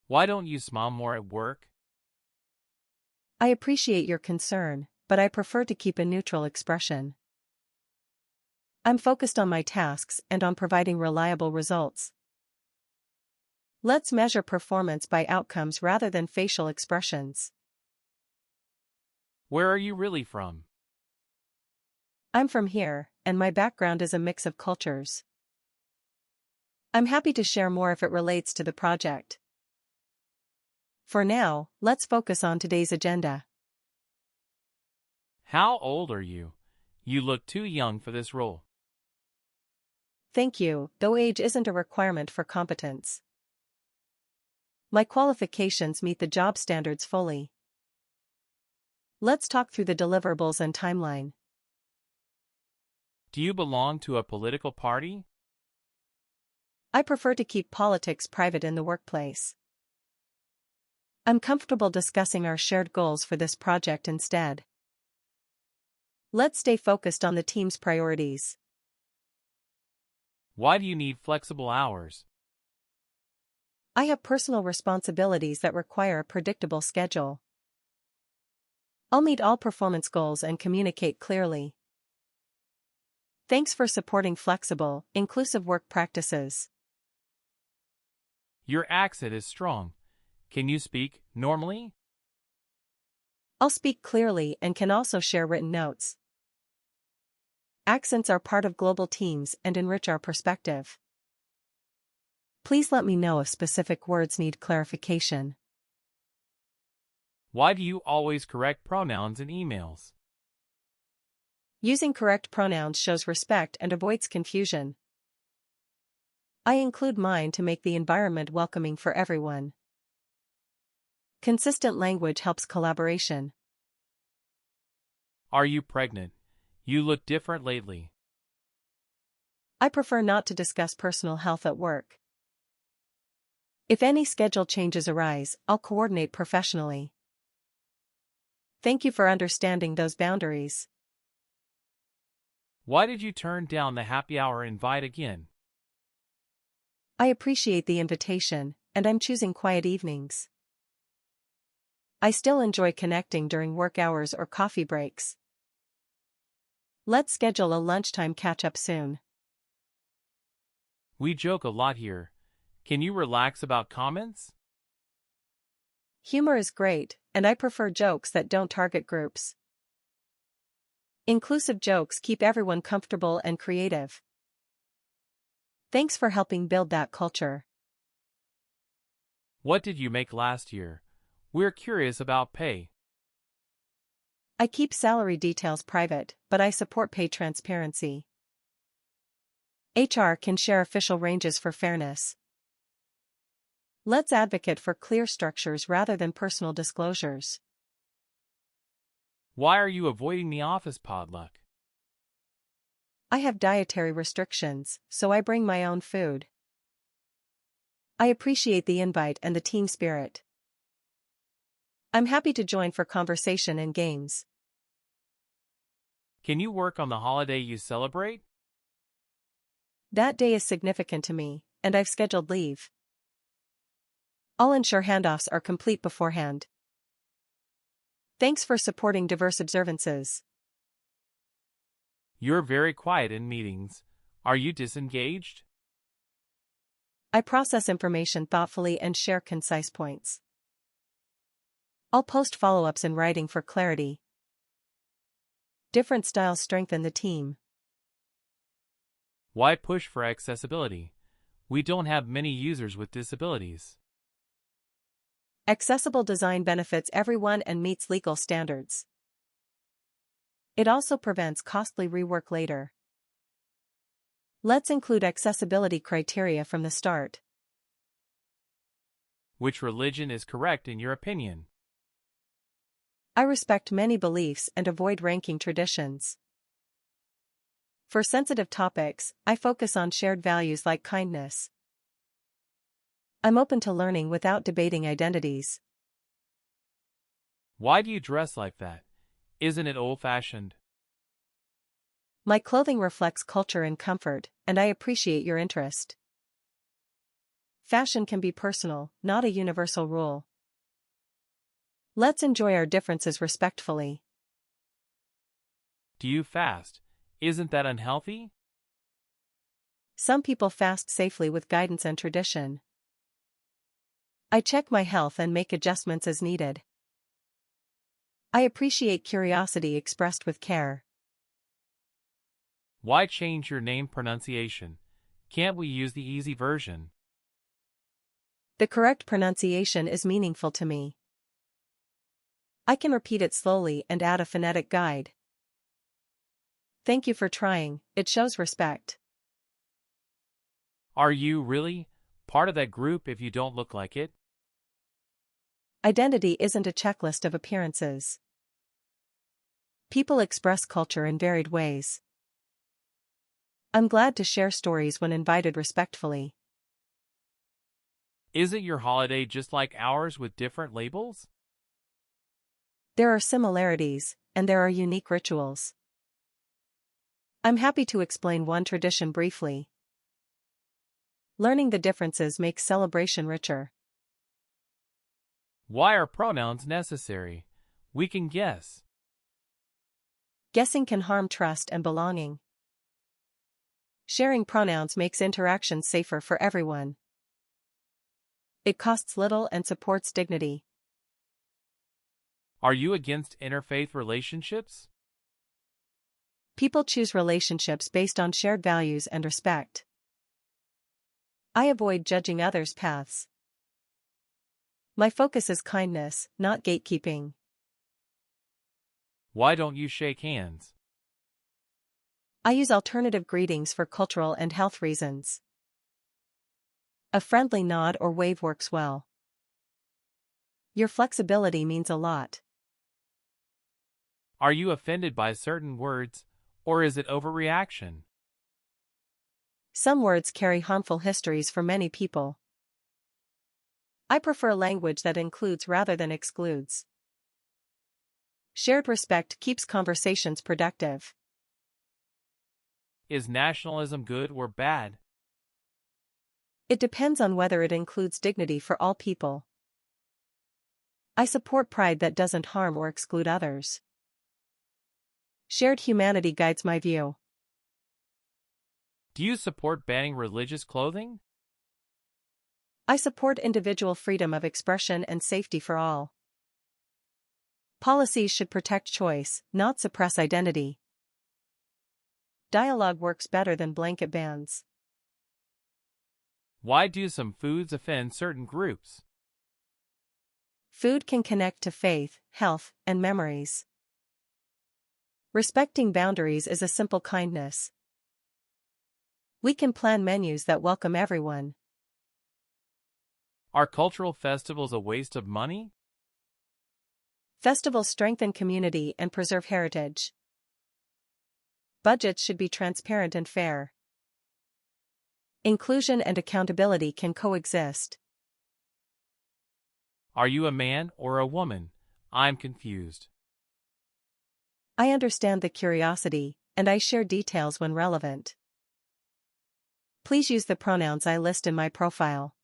Why don't you smile more at work? I appreciate your concern, but I prefer to keep a neutral expression. I'm focused on my tasks and on providing reliable results. Let's measure performance by outcomes rather than facial expressions. Where are you really from? I'm from here, and my background is a mix of cultures. I'm happy to share more if it relates to the project. For now, let's focus on today's agenda. How old are you? You look too young for this role. Thank you, though age isn't a requirement for competence. My qualifications meet the job standards fully. Let's talk through the deliverables and timeline. Do you belong to a political party? I prefer to keep politics private in the workplace. I'm comfortable discussing our shared goals for this project instead. Let's stay focused on the team's priorities. Why do you need flexible hours? I have personal responsibilities that require a predictable schedule. I'll meet all performance goals and communicate clearly. Thanks for supporting flexible, inclusive work practices. Your accent is strong. Can you speak normally? I'll speak clearly and can also share written notes. Accents are part of global teams and enrich our perspective. Please let me know if specific words need clarification. Why do you always correct pronouns in emails? Using correct pronouns shows respect and avoids confusion. I include mine to make the environment welcoming for everyone. Consistent language helps collaboration. Are you pregnant? You look different lately. I prefer not to discuss personal health at work. If any schedule changes arise, I'll coordinate professionally. Thank you for understanding those boundaries. Why did you turn down the happy hour invite again? I appreciate the invitation, and I'm choosing quiet evenings. I still enjoy connecting during work hours or coffee breaks. Let's schedule a lunchtime catch-up soon. We joke a lot here. Can you relax about comments? Humor is great, and I prefer jokes that don't target groups. Inclusive jokes keep everyone comfortable and creative. Thanks for helping build that culture. What did you make last year? We're curious about pay. I keep salary details private, but I support pay transparency. HR can share official ranges for fairness. Let's advocate for clear structures rather than personal disclosures. Why are you avoiding the office potluck? I have dietary restrictions, so I bring my own food. I appreciate the invite and the team spirit. I'm happy to join for conversation and games. Can you work on the holiday you celebrate? That day is significant to me, and I've scheduled leave. I'll ensure handoffs are complete beforehand. Thanks for supporting diverse observances. You're very quiet in meetings. Are you disengaged? I process information thoughtfully and share concise points. I'll post follow-ups in writing for clarity. Different styles strengthen the team. Why push for accessibility? We don't have many users with disabilities. Accessible design benefits everyone and meets legal standards. It also prevents costly rework later. Let's include accessibility criteria from the start. Which religion is correct in your opinion? I respect many beliefs and avoid ranking traditions. For sensitive topics, I focus on shared values like kindness. I'm open to learning without debating identities. Why do you dress like that? Isn't it old-fashioned? My clothing reflects culture and comfort, and I appreciate your interest. Fashion can be personal, not a universal rule. Let's enjoy our differences respectfully. Do you fast? Isn't that unhealthy? Some people fast safely with guidance and tradition. I check my health and make adjustments as needed. I appreciate curiosity expressed with care. Why change your name pronunciation? Can't we use the easy version? The correct pronunciation is meaningful to me. I can repeat it slowly and add a phonetic guide. Thank you for trying, it shows respect. Are you really part of that group if you don't look like it? Identity isn't a checklist of appearances. People express culture in varied ways. I'm glad to share stories when invited respectfully. Isn't your holiday just like ours with different labels? There are similarities, and there are unique rituals. I'm happy to explain one tradition briefly. Learning the differences makes celebration richer. Why are pronouns necessary? We can guess. Guessing can harm trust and belonging. Sharing pronouns makes interactions safer for everyone. It costs little and supports dignity. Are you against interfaith relationships? People choose relationships based on shared values and respect. I avoid judging others' paths. My focus is kindness, not gatekeeping. Why don't you shake hands? I use alternative greetings for cultural and health reasons. A friendly nod or wave works well. Your flexibility means a lot. Are you offended by certain words, or is it overreaction? Some words carry harmful histories for many people. I prefer language that includes rather than excludes. Shared respect keeps conversations productive. Is nationalism good or bad? It depends on whether it includes dignity for all people. I support pride that doesn't harm or exclude others. Shared humanity guides my view. Do you support banning religious clothing? I support individual freedom of expression and safety for all. Policies should protect choice, not suppress identity. Dialogue works better than blanket bans. Why do some foods offend certain groups? Food can connect to faith, health, and memories. Respecting boundaries is a simple kindness. We can plan menus that welcome everyone. Are cultural festivals a waste of money? Festivals strengthen community and preserve heritage. Budgets should be transparent and fair. Inclusion and accountability can coexist. Are you a man or a woman? I'm confused. I understand the curiosity, and I share details when relevant. Please use the pronouns I list in my profile.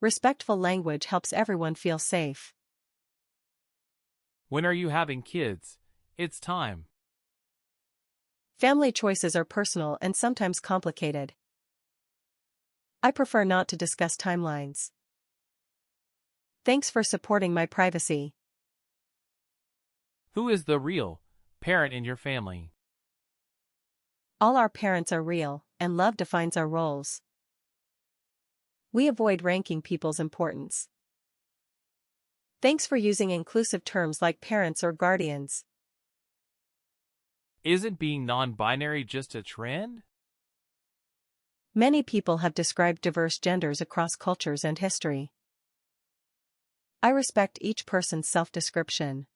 Respectful language helps everyone feel safe. When are you having kids? It's time. Family choices are personal and sometimes complicated. I prefer not to discuss timelines. Thanks for supporting my privacy. Who is the real parent in your family? All our parents are real, and love defines our roles. We avoid ranking people's importance. Thanks for using inclusive terms like parents or guardians. Isn't being non-binary just a trend? Many people have described diverse genders across cultures and history. I respect each person's self-description.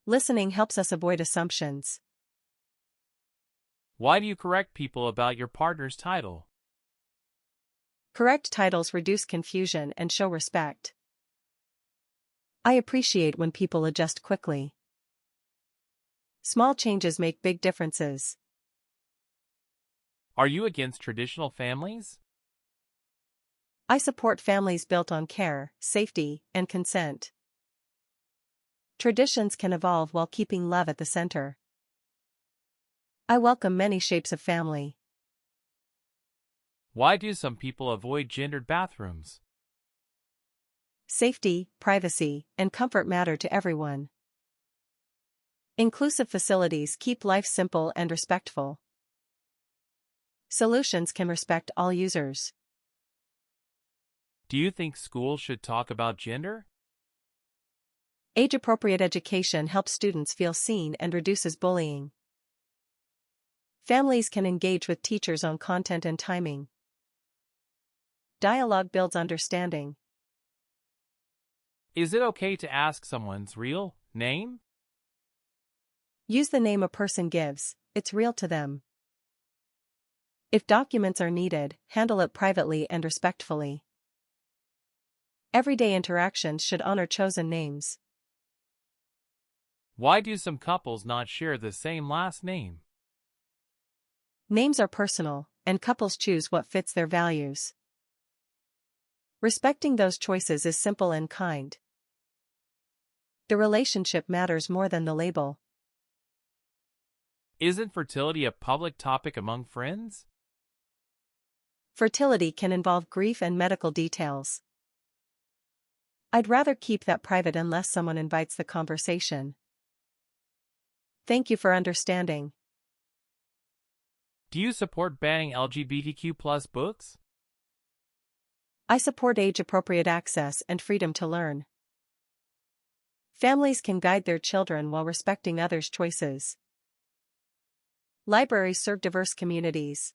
Listening helps us avoid assumptions. Why do you correct people about your partner's title? Correct titles reduce confusion and show respect. I appreciate when people adjust quickly. Small changes make big differences. Are you against traditional families? I support families built on care, safety, and consent. Traditions can evolve while keeping love at the center. I welcome many shapes of family. Why do some people avoid gendered bathrooms? Safety, privacy, and comfort matter to everyone. Inclusive facilities keep life simple and respectful. Solutions can respect all users. Do you think schools should talk about gender? Age-appropriate education helps students feel seen and reduces bullying. Families can engage with teachers on content and timing. Dialogue builds understanding. Is it okay to ask someone's real name? Use the name a person gives, it's real to them. If documents are needed, handle it privately and respectfully. Everyday interactions should honor chosen names. Why do some couples not share the same last name? Names are personal, and couples choose what fits their values. Respecting those choices is simple and kind. The relationship matters more than the label. Isn't fertility a public topic among friends? Fertility can involve grief and medical details. I'd rather keep that private unless someone invites the conversation. Thank you for understanding. Do you support banning LGBTQ+ books? I support age-appropriate access and freedom to learn. Families can guide their children while respecting others' choices. Libraries serve diverse communities.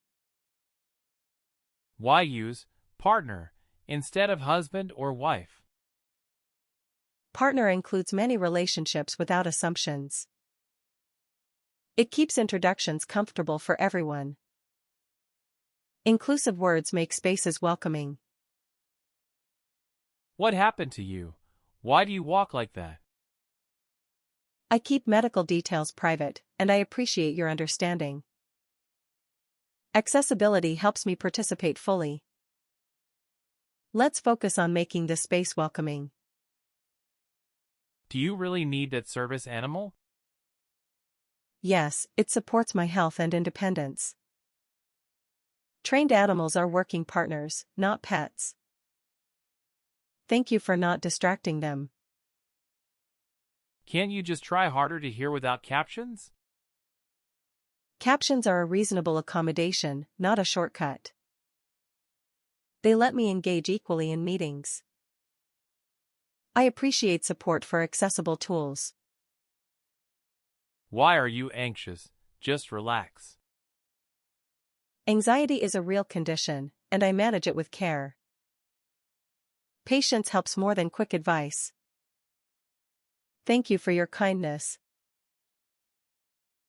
Why use partner instead of husband or wife? Partner includes many relationships without assumptions. It keeps introductions comfortable for everyone. Inclusive words make spaces welcoming. What happened to you? Why do you walk like that? I keep medical details private, and I appreciate your understanding. Accessibility helps me participate fully. Let's focus on making this space welcoming. Do you really need that service animal? Yes, it supports my health and independence. Trained animals are working partners, not pets. Thank you for not distracting them. Can't you just try harder to hear without captions? Captions are a reasonable accommodation, not a shortcut. They let me engage equally in meetings. I appreciate support for accessible tools. Why are you anxious? Just relax. Anxiety is a real condition, and I manage it with care. Patience helps more than quick advice. Thank you for your kindness.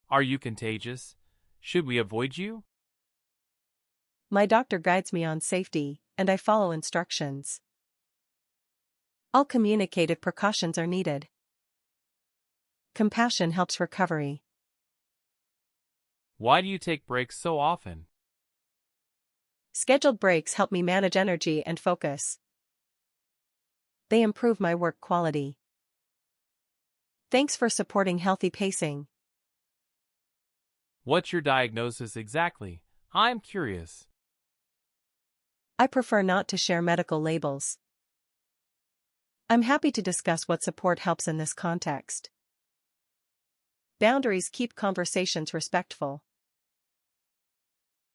Are you contagious? Should we avoid you? My doctor guides me on safety, and I follow instructions. I'll communicate if precautions are needed. Compassion helps recovery. Why do you take breaks so often? Scheduled breaks help me manage energy and focus. They improve my work quality. Thanks for supporting healthy pacing. What's your diagnosis exactly? I'm curious. I prefer not to share medical labels. I'm happy to discuss what support helps in this context. Boundaries keep conversations respectful.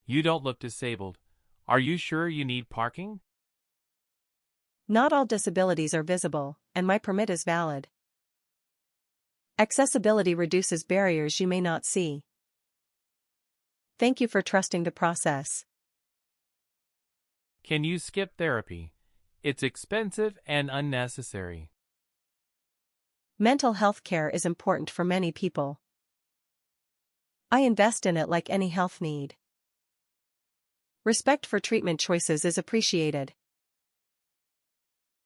You don't look disabled. Are you sure you need parking? Not all disabilities are visible, and my permit is valid. Accessibility reduces barriers you may not see. Thank you for trusting the process. Can you skip therapy? It's expensive and unnecessary. Mental health care is important for many people. I invest in it like any health need. Respect for treatment choices is appreciated.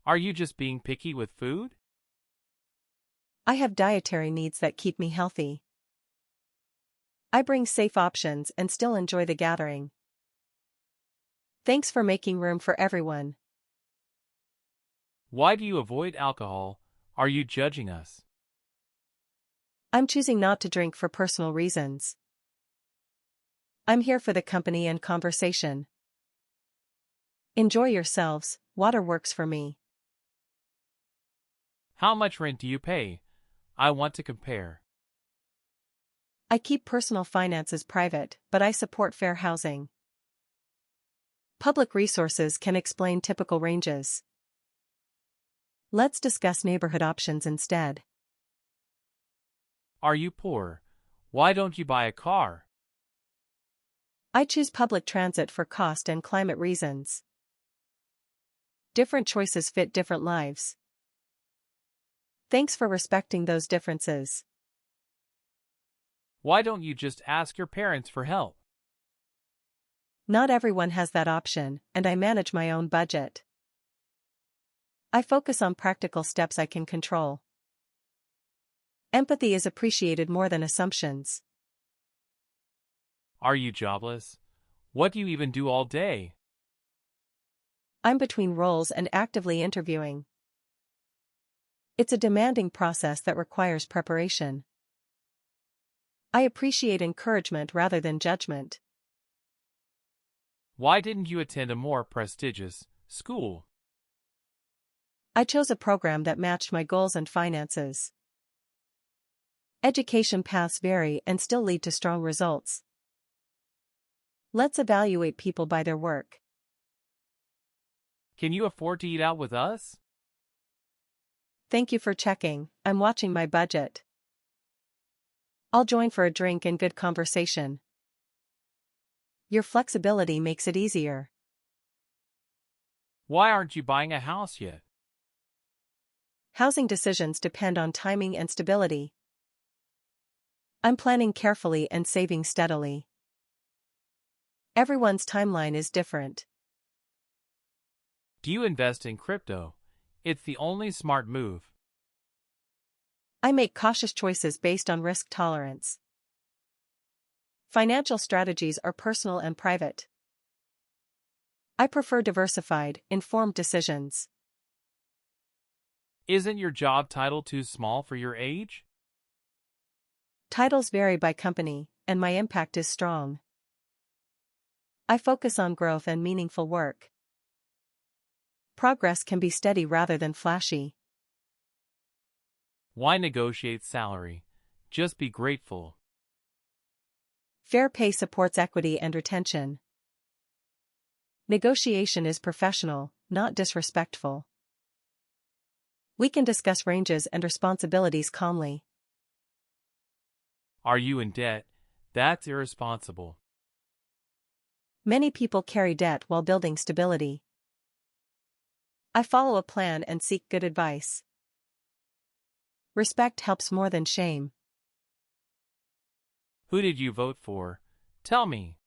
Are you just being picky with food? I have dietary needs that keep me healthy. I bring safe options and still enjoy the gathering. Thanks for making room for everyone. Why do you avoid alcohol? Are you judging us? I'm choosing not to drink for personal reasons. I'm here for the company and conversation. Enjoy yourselves, water works for me. How much rent do you pay? I want to compare. I keep personal finances private, but I support fair housing. Public resources can explain typical ranges. Let's discuss neighborhood options instead. Are you poor? Why don't you buy a car? I choose public transit for cost and climate reasons. Different choices fit different lives. Thanks for respecting those differences. Why don't you just ask your parents for help? Not everyone has that option, and I manage my own budget. I focus on practical steps I can control. Empathy is appreciated more than assumptions. Are you jobless? What do you even do all day? I'm between roles and actively interviewing. It's a demanding process that requires preparation. I appreciate encouragement rather than judgment. Why didn't you attend a more prestigious school? I chose a program that matched my goals and finances. Education paths vary and still lead to strong results. Let's evaluate people by their work. Can you afford to eat out with us? Thank you for checking. I'm watching my budget. I'll join for a drink and good conversation. Your flexibility makes it easier. Why aren't you buying a house yet? Housing decisions depend on timing and stability. I'm planning carefully and saving steadily. Everyone's timeline is different. Do you invest in crypto? It's the only smart move. I make cautious choices based on risk tolerance. Financial strategies are personal and private. I prefer diversified, informed decisions. Isn't your job title too small for your age? Titles vary by company, and my impact is strong. I focus on growth and meaningful work. Progress can be steady rather than flashy. Why negotiate salary? Just be grateful. Fair pay supports equity and retention. Negotiation is professional, not disrespectful. We can discuss ranges and responsibilities calmly. Are you in debt? That's irresponsible. Many people carry debt while building stability. I follow a plan and seek good advice. Respect helps more than shame. Who did you vote for? Tell me.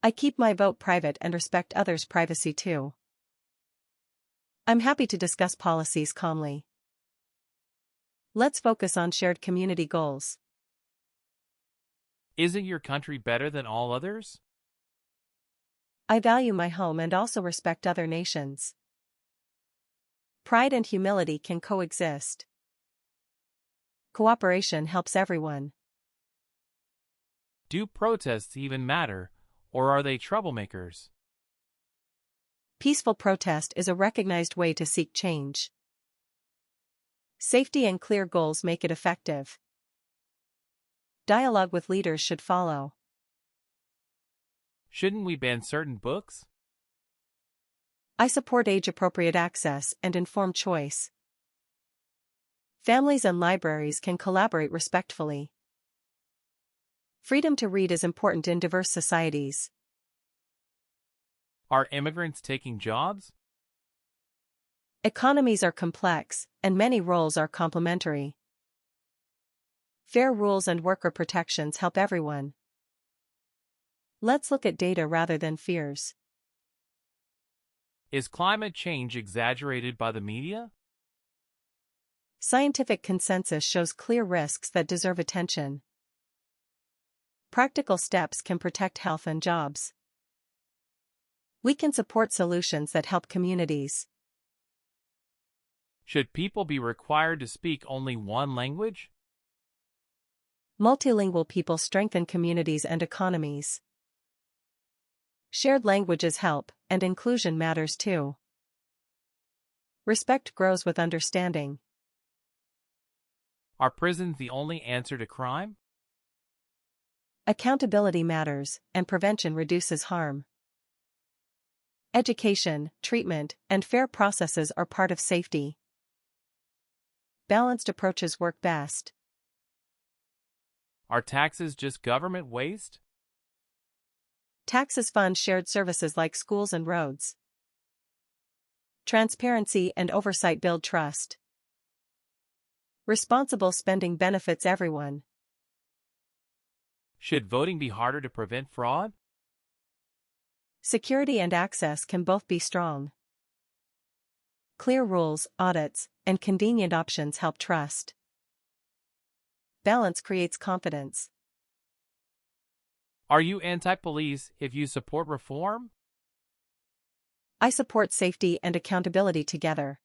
I keep my vote private and respect others' privacy too. I'm happy to discuss policies calmly. Let's focus on shared community goals. Isn't your country better than all others? I value my home and also respect other nations. Pride and humility can coexist. Cooperation helps everyone. Do protests even matter, or are they troublemakers? Peaceful protest is a recognized way to seek change. Safety and clear goals make it effective. Dialogue with leaders should follow. Shouldn't we ban certain books? I support age-appropriate access and informed choice. Families and libraries can collaborate respectfully. Freedom to read is important in diverse societies. Are immigrants taking jobs? Economies are complex, and many roles are complementary. Fair rules and worker protections help everyone. Let's look at data rather than fears. Is climate change exaggerated by the media? Scientific consensus shows clear risks that deserve attention. Practical steps can protect health and jobs. We can support solutions that help communities. Should people be required to speak only one language? Multilingual people strengthen communities and economies. Shared languages help, and inclusion matters too. Respect grows with understanding. Are prisons the only answer to crime? Accountability matters, and prevention reduces harm. Education, treatment, and fair processes are part of safety. Balanced approaches work best. Are taxes just government waste? Taxes fund shared services like schools and roads. Transparency and oversight build trust. Responsible spending benefits everyone. Should voting be harder to prevent fraud? Security and access can both be strong. Clear rules, audits, and convenient options help trust. Balance creates confidence. Are you anti-police if you support reform? I support safety and accountability together.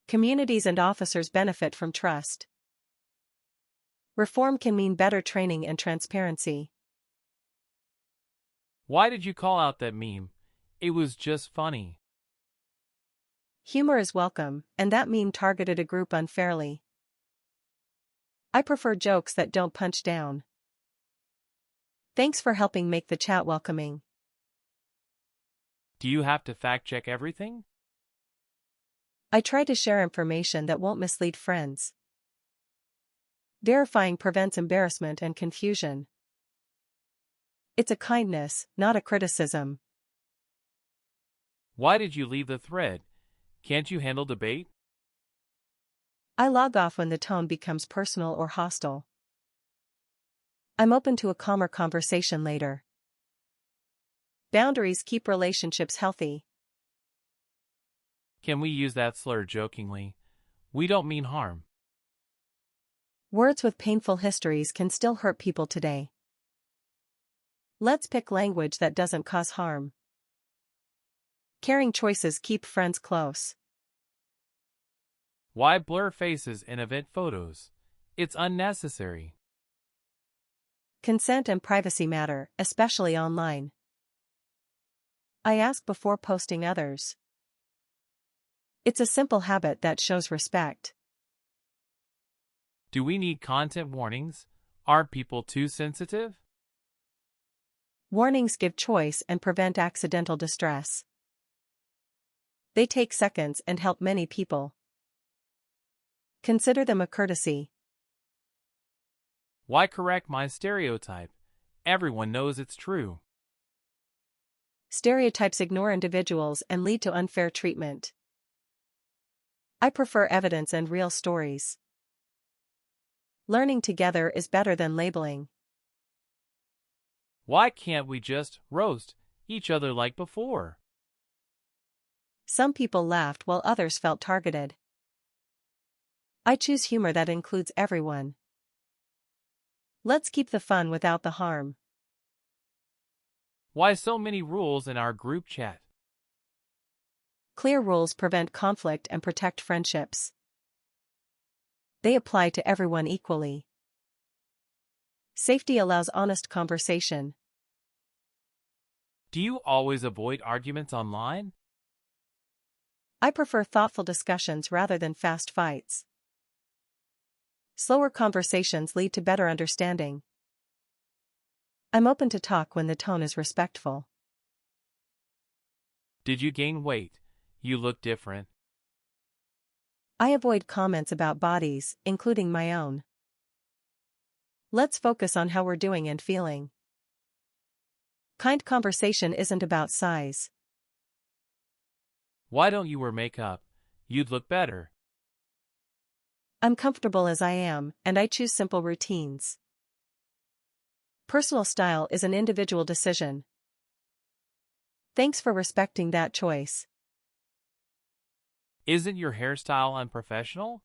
Communities and officers benefit from trust. Reform can mean better training and transparency. Why did you call out that meme? It was just funny. Humor is welcome, and that meme targeted a group unfairly. I prefer jokes that don't punch down. Thanks for helping make the chat welcoming. Do you have to fact-check everything? I try to share information that won't mislead friends. Verifying prevents embarrassment and confusion. It's a kindness, not a criticism. Why did you leave the thread? Can't you handle debate? I log off when the tone becomes personal or hostile. I'm open to a calmer conversation later. Boundaries keep relationships healthy. Can we use that slur jokingly? We don't mean harm. Words with painful histories can still hurt people today. Let's pick language that doesn't cause harm. Caring choices keep friends close. Why blur faces in event photos? It's unnecessary. Consent and privacy matter, especially online. I ask before posting others. It's a simple habit that shows respect. Do we need content warnings? Are people too sensitive? Warnings give choice and prevent accidental distress. They take seconds and help many people. Consider them a courtesy. Why correct my stereotype? Everyone knows it's true. Stereotypes ignore individuals and lead to unfair treatment. I prefer evidence and real stories. Learning together is better than labeling. Why can't we just roast each other like before? Some people laughed while others felt targeted. I choose humor that includes everyone. Let's keep the fun without the harm. Why so many rules in our group chat? Clear rules prevent conflict and protect friendships. They apply to everyone equally. Safety allows honest conversation. Do you always avoid arguments online? I prefer thoughtful discussions rather than fast fights. Slower conversations lead to better understanding. I'm open to talk when the tone is respectful. Did you gain weight? You look different. I avoid comments about bodies, including my own. Let's focus on how we're doing and feeling. Kind conversation isn't about size. Why don't you wear makeup? You'd look better. I'm comfortable as I am, and I choose simple routines. Personal style is an individual decision. Thanks for respecting that choice. Isn't your hairstyle unprofessional?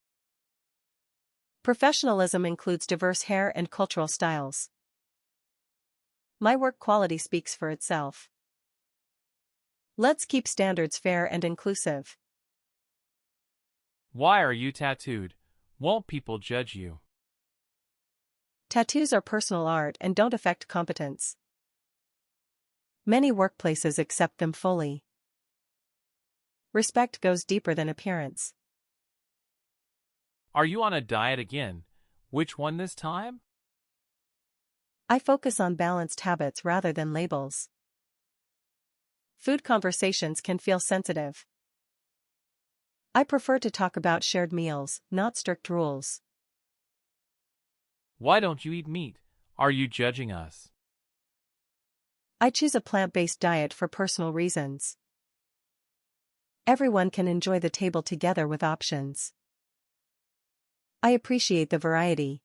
Professionalism includes diverse hair and cultural styles. My work quality speaks for itself. Let's keep standards fair and inclusive. Why are you tattooed? Won't people judge you? Tattoos are personal art and don't affect competence. Many workplaces accept them fully. Respect goes deeper than appearance. Are you on a diet again? Which one this time? I focus on balanced habits rather than labels. Food conversations can feel sensitive. I prefer to talk about shared meals, not strict rules. Why don't you eat meat? Are you judging us? I choose a plant-based diet for personal reasons. Everyone can enjoy the table together with options. I appreciate the variety.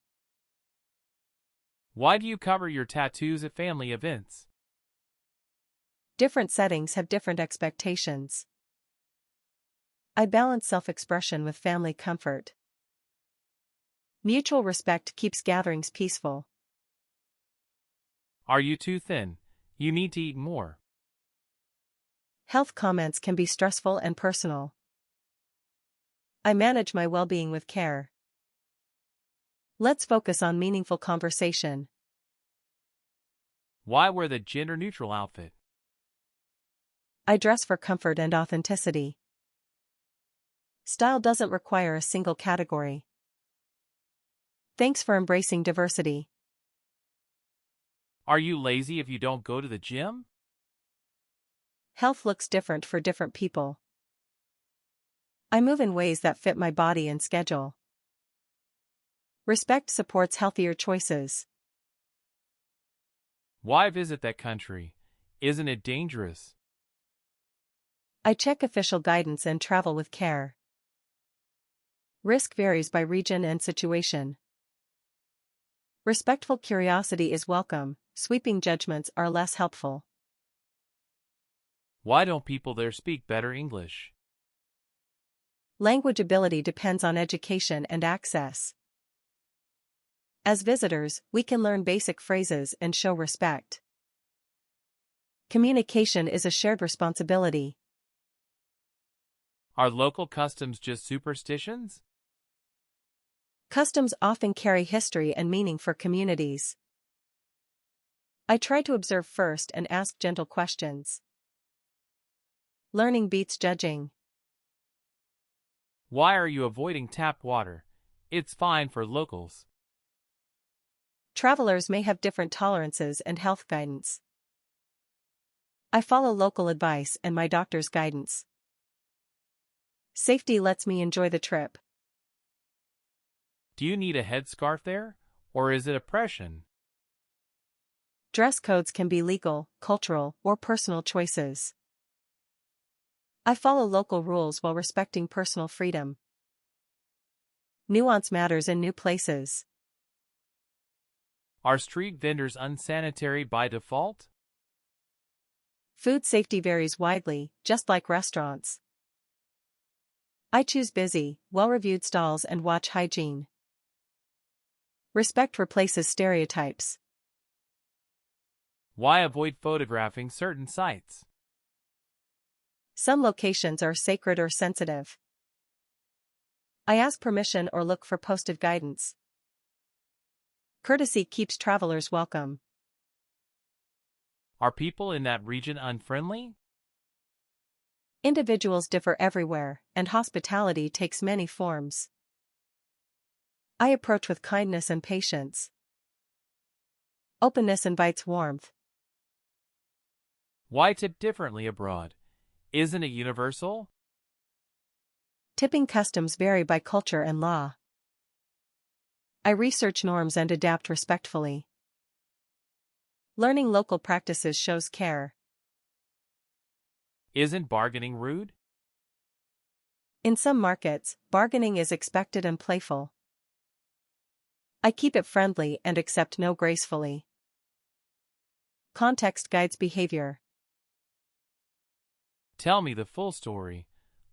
Why do you cover your tattoos at family events? Different settings have different expectations. I balance self-expression with family comfort. Mutual respect keeps gatherings peaceful. Are you too thin? You need to eat more. Health comments can be stressful and personal. I manage my well-being with care. Let's focus on meaningful conversation. Why wear the gender-neutral outfit? I dress for comfort and authenticity. Style doesn't require a single category. Thanks for embracing diversity. Are you lazy if you don't go to the gym? Health looks different for different people. I move in ways that fit my body and schedule. Respect supports healthier choices. Why visit that country? Isn't it dangerous? I check official guidance and travel with care. Risk varies by region and situation. Respectful curiosity is welcome, sweeping judgments are less helpful. Why don't people there speak better English? Language ability depends on education and access. As visitors, we can learn basic phrases and show respect. Communication is a shared responsibility. Are local customs just superstitions? Customs often carry history and meaning for communities. I try to observe first and ask gentle questions. Learning beats judging. Why are you avoiding tap water? It's fine for locals. Travelers may have different tolerances and health guidance. I follow local advice and my doctor's guidance. Safety lets me enjoy the trip. Do you need a headscarf there? Or is it oppression? Dress codes can be legal, cultural, or personal choices. I follow local rules while respecting personal freedom. Nuance matters in new places. Are street vendors unsanitary by default? Food safety varies widely, just like restaurants. I choose busy, well-reviewed stalls and watch hygiene. Respect replaces stereotypes. Why avoid photographing certain sites? Some locations are sacred or sensitive. I ask permission or look for posted guidance. Courtesy keeps travelers welcome. Are people in that region unfriendly? Individuals differ everywhere, and hospitality takes many forms. I approach with kindness and patience. Openness invites warmth. Why tip differently abroad? Isn't it universal? Tipping customs vary by culture and law. I research norms and adapt respectfully. Learning local practices shows care. Isn't bargaining rude? In some markets, bargaining is expected and playful. I keep it friendly and accept no gracefully. Context guides behavior. Tell me the full story.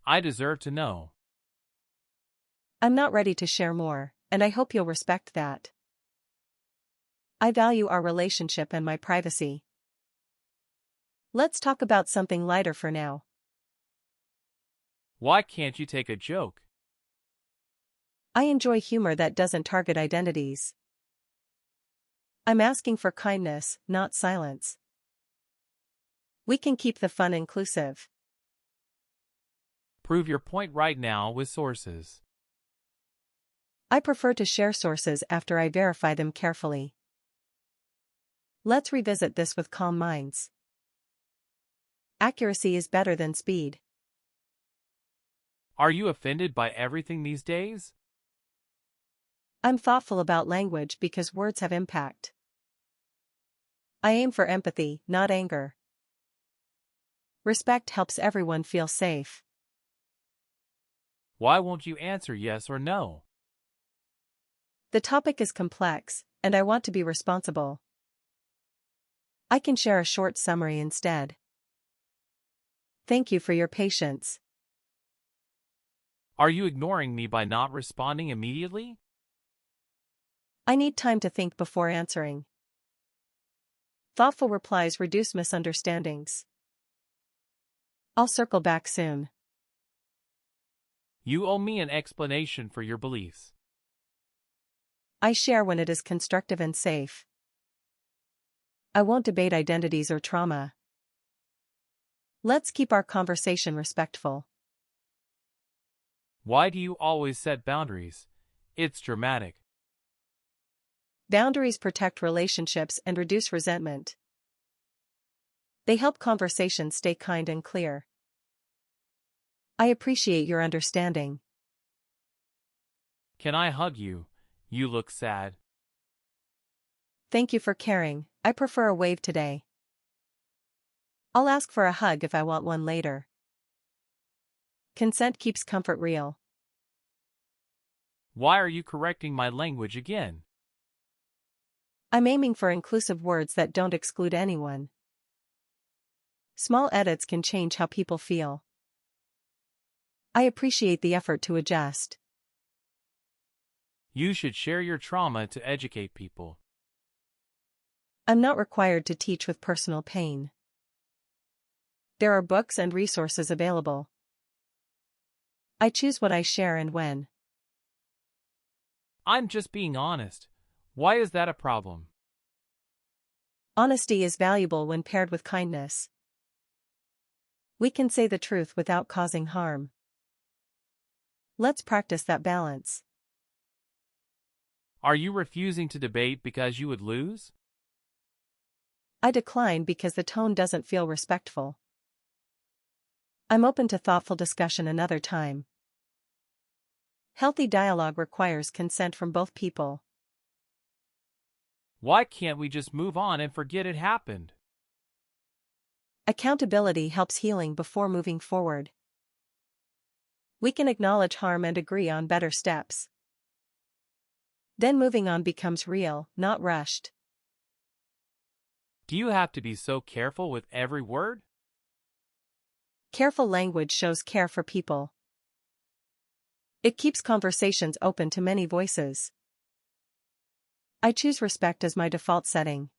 I deserve to know. I'm not ready to share more, and I hope you'll respect that. I value our relationship and my privacy. Let's talk about something lighter for now. Why can't you take a joke? I enjoy humor that doesn't target identities. I'm asking for kindness, not silence. We can keep the fun inclusive. Prove your point right now with sources. I prefer to share sources after I verify them carefully. Let's revisit this with calm minds. Accuracy is better than speed. Are you offended by everything these days? I'm thoughtful about language because words have impact. I aim for empathy, not anger. Respect helps everyone feel safe. Why won't you answer yes or no? The topic is complex, and I want to be responsible. I can share a short summary instead. Thank you for your patience. Are you ignoring me by not responding immediately? I need time to think before answering. Thoughtful replies reduce misunderstandings. I'll circle back soon. You owe me an explanation for your beliefs. I share when it is constructive and safe. I won't debate identities or trauma. Let's keep our conversation respectful. Why do you always set boundaries? It's dramatic. Boundaries protect relationships and reduce resentment. They help conversations stay kind and clear. I appreciate your understanding. Can I hug you? You look sad. Thank you for caring. I prefer a wave today. I'll ask for a hug if I want one later. Consent keeps comfort real. Why are you correcting my language again? I'm aiming for inclusive words that don't exclude anyone. Small edits can change how people feel. I appreciate the effort to adjust. You should share your trauma to educate people. I'm not required to teach with personal pain. There are books and resources available. I choose what I share and when. I'm just being honest. Why is that a problem? Honesty is valuable when paired with kindness. We can say the truth without causing harm. Let's practice that balance. Are you refusing to debate because you would lose? I decline because the tone doesn't feel respectful. I'm open to thoughtful discussion another time. Healthy dialogue requires consent from both people. Why can't we just move on and forget it happened? Accountability helps healing before moving forward. We can acknowledge harm and agree on better steps. Then moving on becomes real, not rushed. Do you have to be so careful with every word? Careful language shows care for people. It keeps conversations open to many voices. I choose respect as my default setting.